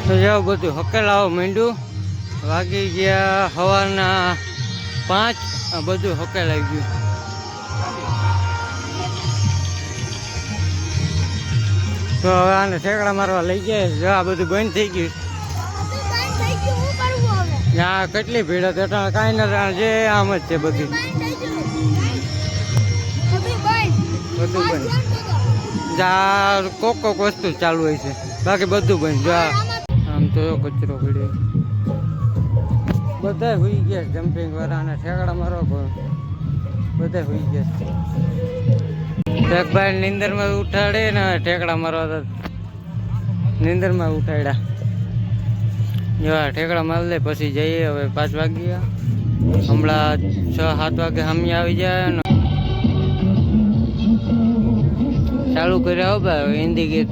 તો જાવ બધું હકેલાવા માંડ્યું. વાગી ગયા સવારના 5. બધું હકેલાઈ ગયું. તો હવે આને ઠેકડા મારવા લઈ ગયા. જો આ બધું બંધ થઈ ગયું. ત્યાં કેટલી ભીડ હતી, કાંઈ નથી, જે આમ જ છે બધી. બધું બંધ. જા કોક વસ્તુ ચાલુ હોય છે, બાકી બધું બંધ. જો આમ તો કચરો પડ્યો. બધા હોઈ ગયા જમ્પિંગ વાળા અને ઠેકડા મારવા બધા હોઈ ગયા. એક ભાઈ નીંદરમાં ઉઠાડે ને ઠેકડા મારવા નીંદરમાં ઉઠાડ્યા. જો ઠેકડા મારી લે પછી જઈએ. હવે 5 વાગ્યા, હમણાં 6-7 વાગે સામે આવી જાય ને ચાલુ કર્યા. હો ભાઈ હિન્દી ગીત.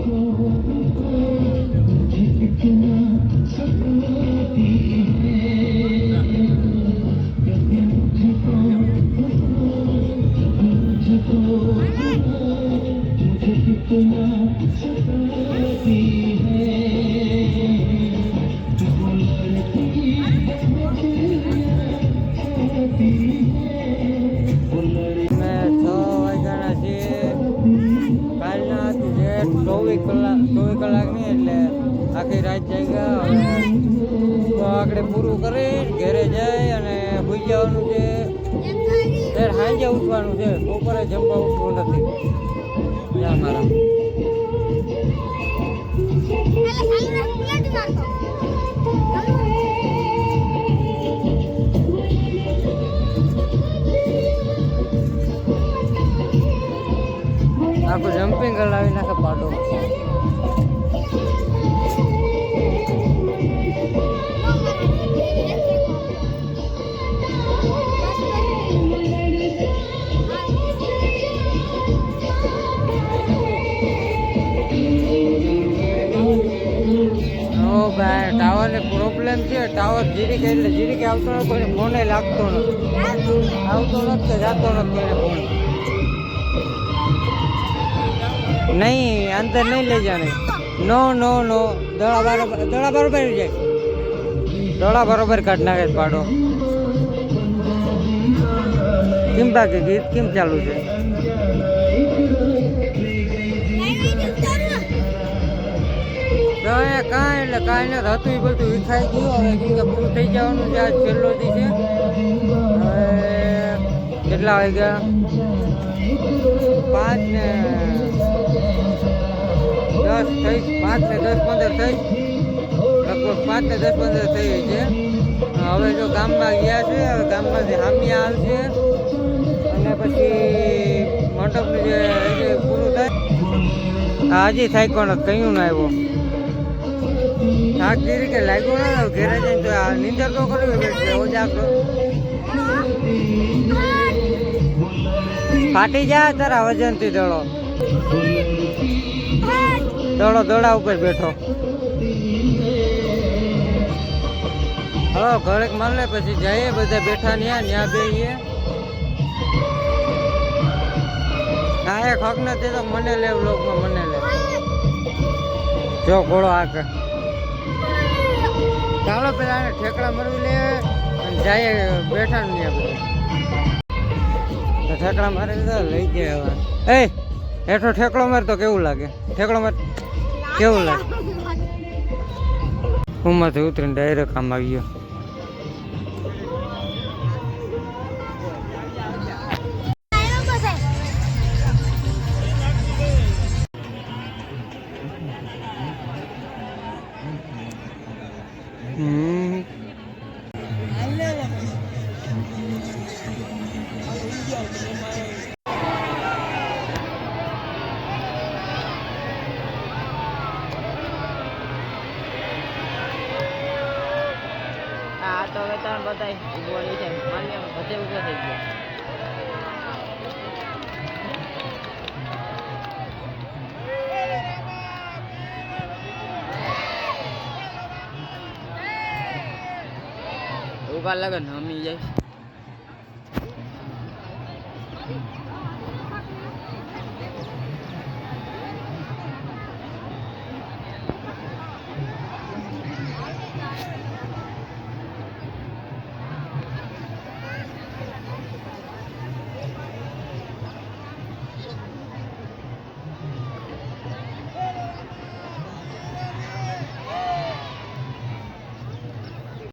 કલાક નહીં એટલે આખી રાત જાગ્યા. તો આગળ પૂરું કરી ઘરે જાય અને સુઈ જવાનું છે. ત્યારે સાંજે ઉઠવાનું છે, બપોરે જમવા ઉઠવું નથી. મારા આખું જમ્પિંગ હલાવી નાખે પાડો. ટાવર ને પ્રોબ્લેમ છે. ટાવર જીરીક એટલે જીરીક આવતો નથી, કોઈને ફોને લાગતો નથી, આવતો નથી, જતો નથી કોઈને ફોન. નહીં અંદર નહીં લઈ જાણે. નો નો નો દડા બરોબર જાય. દડા બરોબર કાઢ નાખે પાડો. કેમ બાકી ગીત કેમ ચાલુ છે? કાંઈ એટલે કાંઈ નથી હતું. એ બધું વિખાઈ ગયું. હવે કેમ કે પૂરું થઈ જવાનું છે. આજ છેલ્લો દી છે. હવે કેટલા વાગ્યા? 5 ને 10 થઈ. 5 ને 10 15 થઈ. લગભગ 5 ને 10 15 થઈ છે. હવે જો ગામમાં ગયા છે. હવે ગામમાંથી હામી આવશે અને પછી મંડપનું જે પૂરું થાય. હજી થાય કોણ કયું ના આવ્યો. થાક જેરી કે લાગ્યો ના ઘેરે જઈને તો આ નીંદર તો કરવી ઓજાકરો ફાટી જાય તારા વજનથી. દડો દડા ઉપર બેઠો. હલો ઘરેક માર લે પછી જઈએ. બધા બેઠા ત્યાં બેહીએ. હા એક હક નથી તો મને લે લોકમાં મને લે. જો ઘોડો આકે ચાલો પેલા ઠેકડા મરવી લે અને જઈએ બેઠા ને ત્યાં બધા ઠેકડા મારી લીધા લઈ ગયા. હવે હેઠો ઠેકડો માર તો કેવું લાગે? ઠેકડો માર કેવું લાગે? ઉમાંથી ઉતરીને ડાયરેક્ટ આમ આવી ગયો. તો હવે તમે બધા ઉભો રહી છે. માન્ય બધે ઉભો થઈ ગયો. ઉભા લગન હમી જાય.